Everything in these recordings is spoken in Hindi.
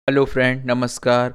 हेलो फ्रेंड, नमस्कार।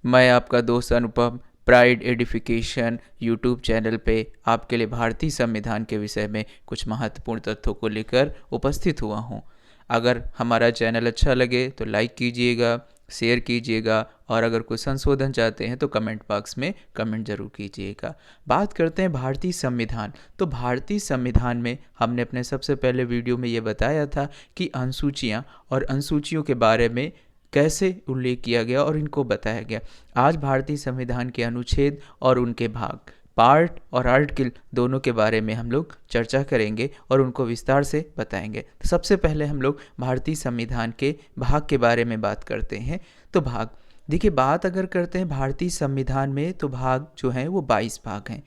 मैं आपका दोस्त अनुपम प्राइड एडिफिकेशन यूट्यूब चैनल पे आपके लिए भारतीय संविधान के विषय में कुछ महत्वपूर्ण तथ्यों को लेकर उपस्थित हुआ हूँ। अगर हमारा चैनल अच्छा लगे तो लाइक कीजिएगा, शेयर कीजिएगा और अगर कोई संशोधन चाहते हैं तो कमेंट बॉक्स में कमेंट ज़रूर कीजिएगा। बात करते हैं भारतीय संविधान। तो भारतीय संविधान में हमने अपने सबसे पहले वीडियो में ये बताया था कि अनुसूचियाँ और अनुसूचियों के बारे में कैसे उल्लेख किया गया और इनको बताया गया। आज भारतीय संविधान के अनुच्छेद और उनके भाग, पार्ट और आर्टिकल दोनों के बारे में हम लोग चर्चा करेंगे और उनको विस्तार से बताएंगे। तो सबसे पहले हम लोग भारतीय संविधान के भाग के बारे में बात करते हैं। तो भाग देखिए, बात अगर करते हैं भारतीय संविधान में तो भाग जो हैं वो 22 भाग हैं।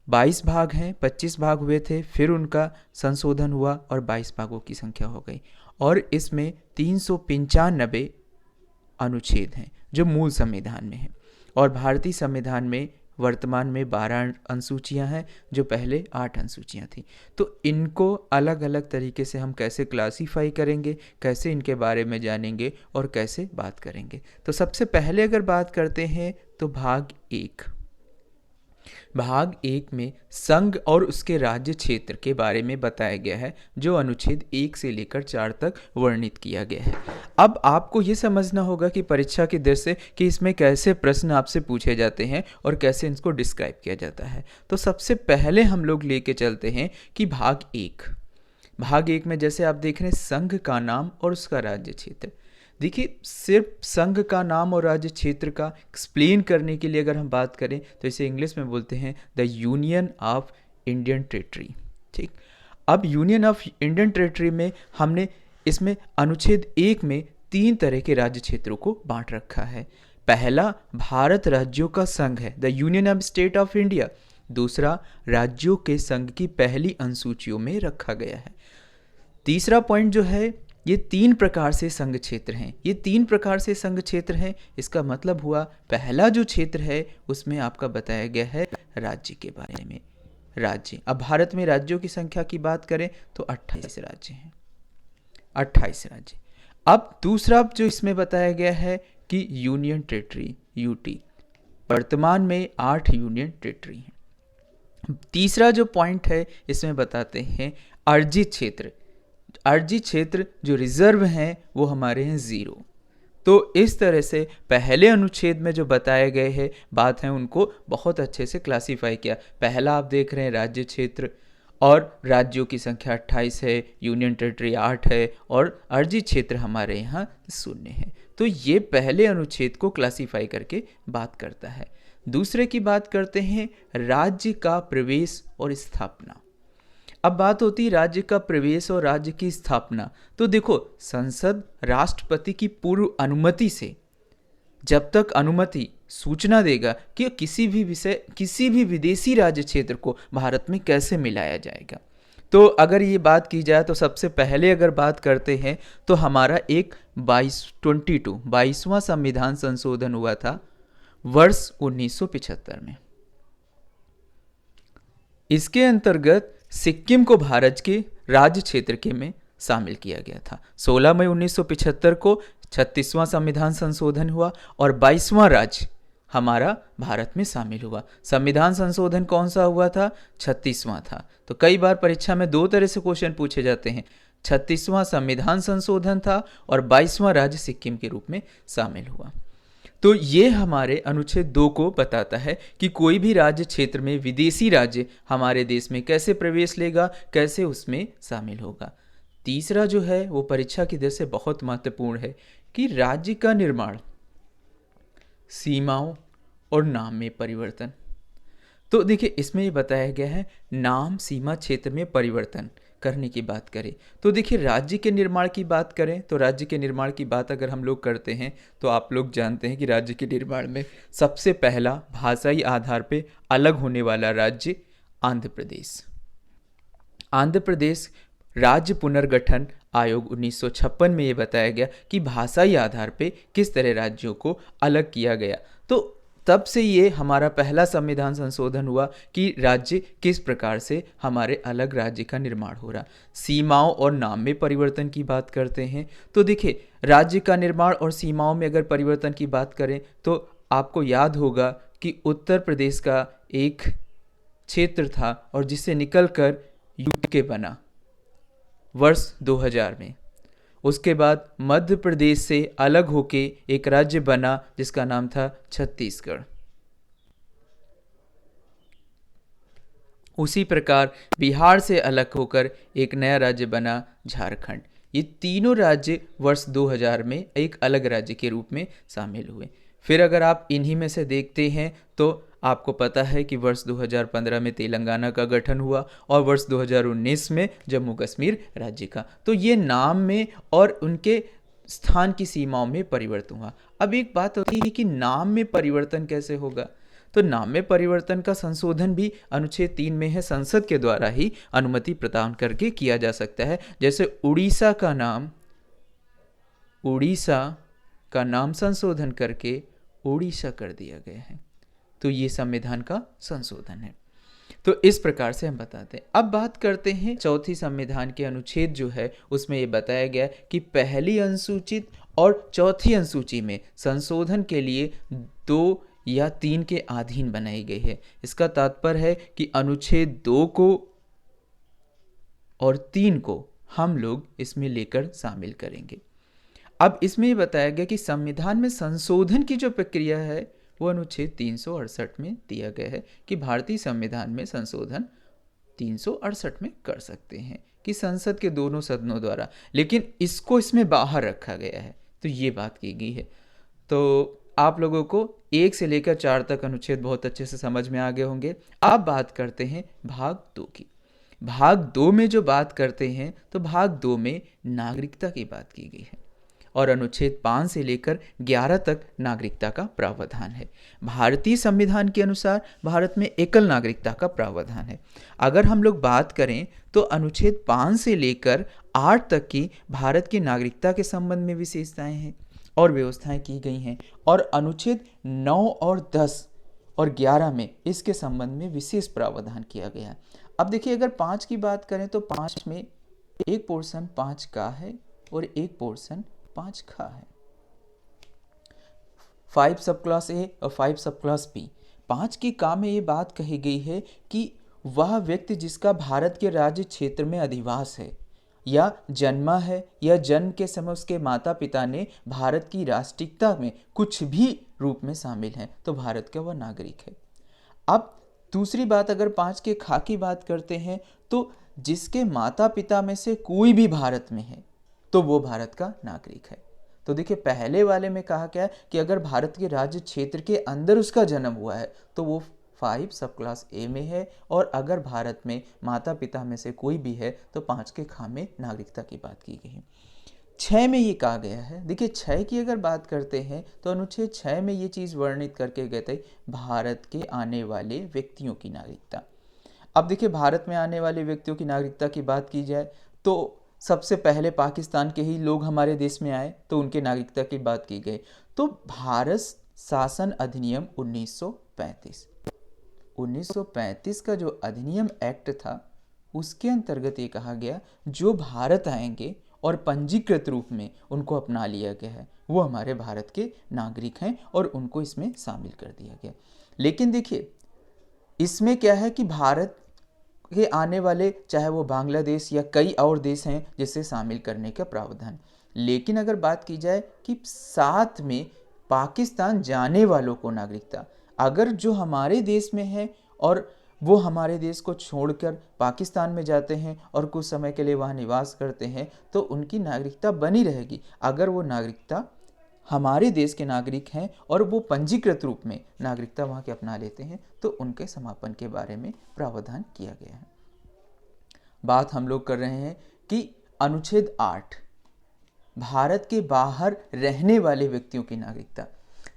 22 भाग हैं, 25 भाग हुए थे, फिर उनका संशोधन हुआ और 22 भागों की संख्या हो गई। और इसमें 395 अनुच्छेद हैं जो मूल संविधान में हैं। और भारतीय संविधान में वर्तमान में 12 अनुसूचियां हैं जो पहले 8 अनुसूचियां थी। तो इनको अलग अलग तरीके से हम कैसे क्लासीफाई करेंगे, कैसे इनके बारे में जानेंगे और कैसे बात करेंगे। तो सबसे पहले अगर बात करते हैं तो भाग एक में संघ और उसके राज्य क्षेत्र के बारे में बताया गया है, जो अनुच्छेद 1 से लेकर 4 तक वर्णित किया गया है। अब आपको ये समझना होगा कि परीक्षा की दृष्टि से कि इसमें कैसे प्रश्न आपसे पूछे जाते हैं और कैसे इनको डिस्क्राइब किया जाता है। तो सबसे पहले हम लोग लेके चलते हैं कि भाग एक में जैसे आप देख रहे हैं संघ का नाम और उसका राज्य क्षेत्र। देखिए, सिर्फ संघ का नाम और राज्य क्षेत्र का एक्सप्लेन करने के लिए अगर हम बात करें तो इसे इंग्लिश में बोलते हैं the union of Indian territory. ठीक, अब यूनियन ऑफ इंडियन टेरिटरी में हमने इसमें अनुच्छेद 1 में 3 तरह के राज्य क्षेत्रों को बांट रखा है। पहला भारत राज्यों का संघ है, the union of state of India. दूसरा, राज्यों के संघ की पहली अनुसूचियों में रखा गया है। तीसरा पॉइंट जो है, ये 3 प्रकार से संघ क्षेत्र हैं। ये 3 प्रकार से संघ क्षेत्र हैं, इसका मतलब हुआ पहला जो क्षेत्र है उसमें आपका बताया गया है राज्य के बारे में। राज्य, अब भारत में राज्यों की संख्या की बात करें तो 28 राज्य हैं, 28 राज्य। अब दूसरा जो इसमें बताया गया है कि यूनियन टेरिटरी, यूटी, वर्तमान में 8 यूनियन टेरिटरी हैं। तीसरा जो पॉइंट है इसमें बताते हैं अर्जित क्षेत्र। अर्जित क्षेत्र जो रिजर्व हैं वो हमारे हैं 0। तो इस तरह से पहले अनुच्छेद में जो बताए गए हैं बात है उनको बहुत अच्छे से क्लासीफाई किया। पहला आप देख रहे हैं राज्य क्षेत्र, और राज्यों की संख्या 28 है, यूनियन टेरिटरी 8 है और अर्जित क्षेत्र हमारे यहाँ 0 है। तो ये पहले अनुच्छेद को क्लासीफाई करके बात करता है। दूसरे की बात करते हैं राज्य का प्रवेश और स्थापना। अब बात होती है राज्य का प्रवेश और राज्य की स्थापना। तो देखो, संसद राष्ट्रपति की पूर्व अनुमति से जब तक अनुमति सूचना देगा कि किसी भी विदेशी राज्य क्षेत्र को भारत में कैसे मिलाया जाएगा। तो अगर ये बात की जाए तो सबसे पहले अगर बात करते हैं तो हमारा एक 22वां संविधान संशोधन हुआ था वर्ष 1975 में। इसके अंतर्गत सिक्किम को भारत के राज्य क्षेत्र के में शामिल किया गया था। 16 मई 1975 को 36वां संविधान संशोधन हुआ और 22वां राज्य हमारा भारत में शामिल हुआ। संविधान संशोधन कौन सा हुआ था? 36वां था। तो कई बार परीक्षा में 2 तरह से क्वेश्चन पूछे जाते हैं, 36वां संविधान संशोधन था और 22वां राज्य सिक्किम के रूप में शामिल हुआ। तो ये हमारे अनुच्छेद 2 को बताता है कि कोई भी राज्य क्षेत्र में विदेशी राज्य हमारे देश में कैसे प्रवेश लेगा, कैसे उसमें शामिल होगा। तीसरा जो है वो परीक्षा की दृष्टि से बहुत महत्वपूर्ण है कि राज्य का निर्माण, सीमाओं और नाम में परिवर्तन। तो देखिए, इसमें ये बताया गया है नाम सीमा क्षेत्र में परिवर्तन करने की बात करें तो देखिए, राज्य के निर्माण की बात करें तो राज्य के निर्माण की बात अगर हम लोग करते हैं तो आप लोग जानते हैं कि राज्य के निर्माण में सबसे पहला भाषाई आधार पे अलग होने वाला राज्य आंध्र प्रदेश। आंध्र प्रदेश राज्य पुनर्गठन आयोग 1956 में ये बताया गया कि भाषाई आधार पे किस तरह राज्यों को अलग किया गया। तो तब से ये हमारा पहला संविधान संशोधन हुआ कि राज्य किस प्रकार से हमारे अलग राज्य का निर्माण हो रहा। सीमाओं और नाम में परिवर्तन की बात करते हैं तो देखिए, राज्य का निर्माण और सीमाओं में अगर परिवर्तन की बात करें तो आपको याद होगा कि उत्तर प्रदेश का एक क्षेत्र था और जिससे निकलकर यूके बना वर्ष 2000 में। उसके बाद मध्य प्रदेश से अलग होके एक राज्य बना जिसका नाम था छत्तीसगढ़। उसी प्रकार बिहार से अलग होकर एक नया राज्य बना झारखंड। ये तीनों राज्य वर्ष 2000 में एक अलग राज्य के रूप में शामिल हुए। फिर अगर आप इन्हीं में से देखते हैं तो आपको पता है कि वर्ष 2015 में तेलंगाना का गठन हुआ और वर्ष 2019 में जम्मू कश्मीर राज्य का। तो ये नाम में और उनके स्थान की सीमाओं में परिवर्तन हुआ। अब एक बात होती है कि नाम में परिवर्तन कैसे होगा, तो नाम में परिवर्तन का संशोधन भी अनुच्छेद 3 में है, संसद के द्वारा ही अनुमति प्रदान करके किया जा सकता है। जैसे उड़ीसा का नाम संशोधन करके ओडिशा कर दिया गया है, तो ये संविधान का संशोधन है। तो इस प्रकार से हम बताते हैं। अब बात करते हैं चौथी संविधान के अनुच्छेद जो है उसमें ये बताया गया कि पहली अनुसूचित और चौथी अनुसूची में संशोधन के लिए 2 या 3 के अधीन बनाई गई है। इसका तात्पर्य है कि अनुच्छेद 2 को और 3 को हम लोग इसमें लेकर शामिल करेंगे। अब इसमें ये बताया गया कि संविधान में संशोधन की जो प्रक्रिया है वो अनुच्छेद 368 में दिया गया है कि भारतीय संविधान में संशोधन 368 में कर सकते हैं कि संसद के दोनों सदनों द्वारा, लेकिन इसको इसमें बाहर रखा गया है। तो ये बात की गई है। तो आप लोगों को 1 से लेकर 4 तक अनुच्छेद बहुत अच्छे से समझ में आ गए होंगे। अब बात करते हैं भाग 2 की। भाग 2 में जो बात करते हैं तो भाग 2 में नागरिकता की बात की गई है और अनुच्छेद 5 से लेकर 11 तक नागरिकता का प्रावधान है। भारतीय संविधान के अनुसार भारत में एकल नागरिकता का प्रावधान है। अगर हम लोग बात करें तो अनुच्छेद 5 से लेकर 8 तक की भारत की नागरिकता के संबंध में विशेषताएं हैं और व्यवस्थाएं की गई हैं, और अनुच्छेद 9 और 10 और 11 में इसके संबंध में विशेष प्रावधान किया गया है। अब देखिए, अगर 5 की बात करें तो 5 में एक पोर्शन 5 का है और एक पोर्शन 5 खा है। 5 सब क्लास ए और 5 सब क्लास बी। 5 की का में ये बात कही गई है कि वह व्यक्ति जिसका भारत के राज्य क्षेत्र में अधिवास है या जन्मा है या जन्म के समय उसके माता पिता ने भारत की राष्ट्रीयता में कुछ भी रूप में शामिल है तो भारत का वह नागरिक है। अब दूसरी बात, अगर 5 के खा की बात करते हैं तो जिसके माता पिता में से कोई भी भारत में है तो वो भारत का नागरिक है। तो देखिए, पहले वाले में कहा क्या है कि अगर भारत के राज्य क्षेत्र के अंदर उसका जन्म हुआ है तो वो 5 सब क्लास ए में है, और अगर भारत में माता पिता में से कोई भी है तो 5 के खा में नागरिकता की बात की गई है। 6 में ये कहा गया है, देखिए 6 की अगर बात करते हैं तो अनुच्छेद 6 में ये चीज़ वर्णित करके गए थे, भारत के आने वाले व्यक्तियों की नागरिकता। अब देखिए, भारत में आने वाले व्यक्तियों की नागरिकता की बात की जाए तो सबसे पहले पाकिस्तान के ही लोग हमारे देश में आए तो उनके नागरिकता की बात की गई। तो भारत शासन अधिनियम 1935 का जो अधिनियम एक्ट था उसके अंतर्गत ये कहा गया जो भारत आएंगे और पंजीकृत रूप में उनको अपना लिया गया है वो हमारे भारत के नागरिक हैं और उनको इसमें शामिल कर दिया गया। लेकिन देखिए, इसमें क्या है कि भारत के आने वाले चाहे वो बांग्लादेश या कई और देश हैं जिसे शामिल करने का प्रावधान। लेकिन अगर बात की जाए कि साथ में पाकिस्तान जाने वालों को नागरिकता, अगर जो हमारे देश में है और वो हमारे देश को छोड़कर पाकिस्तान में जाते हैं और कुछ समय के लिए वहाँ निवास करते हैं तो उनकी नागरिकता बनी रहेगी। अगर वो नागरिकता हमारे देश के नागरिक हैं और वो पंजीकृत रूप में नागरिकता वहाँ के अपना लेते हैं तो उनके समापन के बारे में प्रावधान किया गया है। बात हम लोग कर रहे हैं कि अनुच्छेद 8 भारत के बाहर रहने वाले व्यक्तियों की नागरिकता।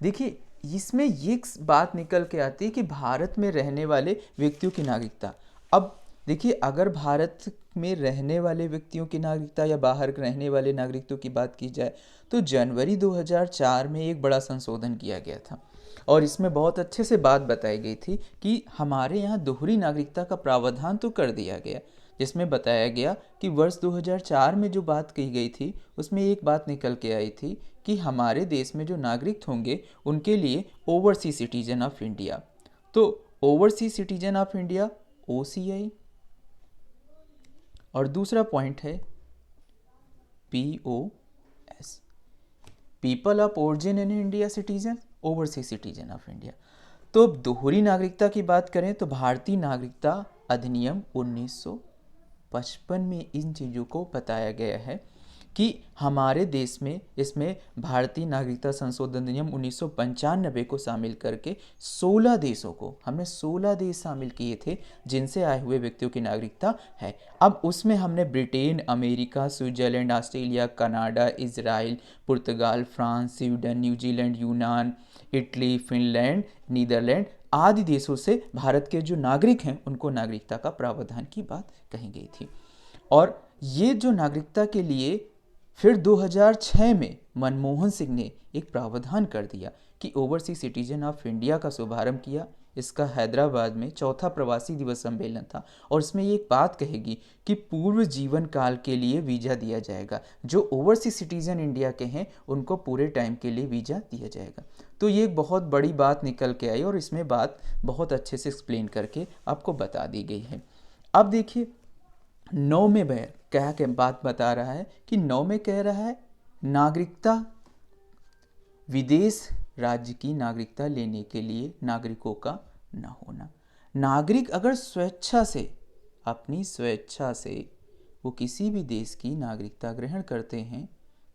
देखिए, इसमें ये बात निकल के आती है कि भारत में रहने वाले व्यक्तियों की नागरिकता। अब देखिए, अगर भारत में रहने वाले व्यक्तियों की नागरिकता या बाहर रहने वाले नागरिकों की बात की जाए तो जनवरी 2004 में एक बड़ा संशोधन किया गया था और इसमें बहुत अच्छे से बात बताई गई थी कि हमारे यहाँ दोहरी नागरिकता का प्रावधान तो कर दिया गया, जिसमें बताया गया कि वर्ष 2004 में जो बात कही गई थी उसमें एक बात निकल के आई थी कि हमारे देश में जो नागरिक होंगे उनके लिए ओवरसीज सिटीजन ऑफ इंडिया, तो overseas citizen of India OCI, और दूसरा पॉइंट है POS, people of origin in India citizen, overseas citizen of India. तो अब दोहरी नागरिकता की बात करें तो भारतीय नागरिकता अधिनियम 1955 में इन चीज़ों को बताया गया है कि हमारे देश में इसमें भारतीय नागरिकता संशोधन अधिनियम 1995 को शामिल करके 16 देशों को, हमने 16 देश शामिल किए थे जिनसे आए हुए व्यक्तियों की नागरिकता है। अब उसमें हमने Britain, America, Switzerland, Australia, Canada, Israel, पुर्तगाल, फ्रांस, स्वीडन, न्यूजीलैंड, यूनान, इटली, फिनलैंड, नीदरलैंड आदि देशों से भारत के जो नागरिक हैं उनको नागरिकता का प्रावधान की बात कही गई थी। और ये जो नागरिकता के लिए फिर 2006 में मनमोहन सिंह ने एक प्रावधान कर दिया कि ओवरसीज सिटीजन ऑफ इंडिया का शुभारंभ किया। इसका हैदराबाद में चौथा प्रवासी दिवस सम्मेलन था और इसमें ये एक बात कहेगी कि पूर्व जीवन काल के लिए वीज़ा दिया जाएगा, जो ओवरसीज सिटीजन इंडिया के हैं उनको पूरे टाइम के लिए वीज़ा दिया जाएगा। तो ये एक बहुत बड़ी बात निकल के आई और इसमें बात बहुत अच्छे से एक्सप्लेन करके आपको बता दी गई है। अब देखिए 9 में क्या क्या बात बता रहा है कि 9 में कह रहा है नागरिकता, विदेश राज्य की नागरिकता लेने के लिए नागरिकों का न होना। नागरिक अगर स्वेच्छा से, अपनी स्वेच्छा से वो किसी भी देश की नागरिकता ग्रहण करते हैं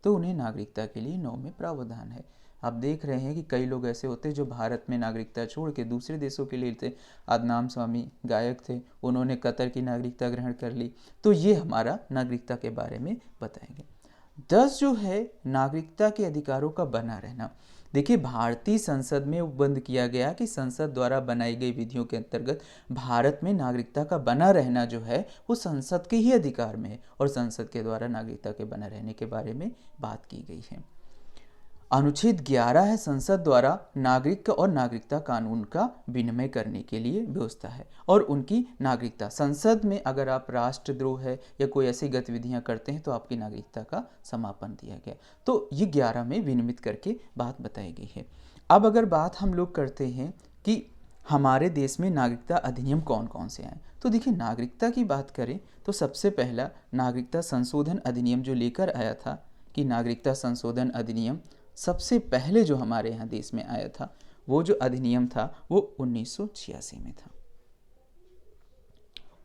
तो उन्हें नागरिकता के लिए 9 में प्रावधान है। आप देख रहे हैं कि कई लोग ऐसे होते हैं जो भारत में नागरिकता छोड़ के दूसरे देशों के लिए थे। आदनाम स्वामी गायक थे, उन्होंने कतर की नागरिकता ग्रहण कर ली। तो ये हमारा नागरिकता के बारे में बताएंगे। 10 जो है नागरिकता के अधिकारों का बना रहना। देखिए भारतीय संसद में उपबंध किया गया कि संसद द्वारा बनाई गई विधियों के अंतर्गत भारत में नागरिकता का बना रहना जो है वो संसद के ही अधिकार में है और संसद के द्वारा नागरिकता के बना रहने के बारे में बात की गई है। अनुच्छेद 11 है संसद द्वारा नागरिक और नागरिकता कानून का विनिमय करने के लिए व्यवस्था है और उनकी नागरिकता संसद में अगर आप राष्ट्रद्रोह है या कोई ऐसी गतिविधियां करते हैं तो आपकी नागरिकता का समापन दिया गया। तो ये 11 में विनिमित करके बात बताई गई है। अब अगर बात हम लोग करते हैं कि हमारे देश में नागरिकता अधिनियम कौन कौन से आए, तो देखिए नागरिकता की बात करें तो सबसे पहला नागरिकता संशोधन अधिनियम जो लेकर आया था कि नागरिकता संशोधन अधिनियम सबसे पहले जो हमारे यहाँ देश में आया था वो जो अधिनियम था वो 1986 में था।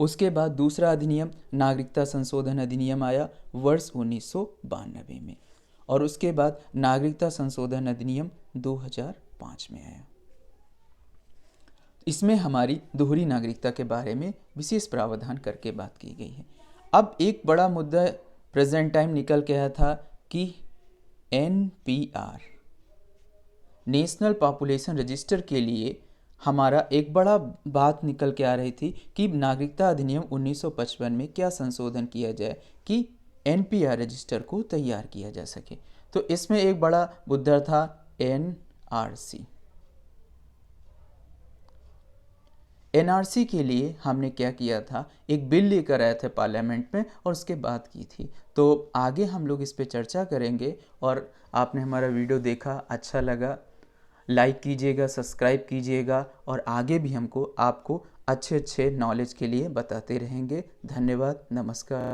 उसके बाद दूसरा अधिनियम नागरिकता संशोधन अधिनियम आया वर्ष 1992 में और उसके बाद नागरिकता संशोधन अधिनियम 2005 में आया। इसमें हमारी दोहरी नागरिकता के बारे में विशेष प्रावधान करके बात की गई है। अब एक बड़ा मुद्दा प्रेजेंट टाइम निकल के आया था कि NPR नेशनल पॉपुलेशन रजिस्टर के लिए हमारा एक बड़ा बात निकल के आ रही थी कि नागरिकता अधिनियम 1955 में क्या संशोधन किया जाए कि NPR रजिस्टर को तैयार किया जा सके। तो इसमें एक बड़ा मुद्दा था NRC के लिए हमने क्या किया था, एक बिल लेकर आए थे पार्लियामेंट में और उसके बात की थी। तो आगे हम लोग इस पे चर्चा करेंगे और आपने हमारा वीडियो देखा, अच्छा लगा, लाइक कीजिएगा, सब्सक्राइब कीजिएगा और आगे भी हमको आपको अच्छे अच्छे नॉलेज के लिए बताते रहेंगे। धन्यवाद, नमस्कार।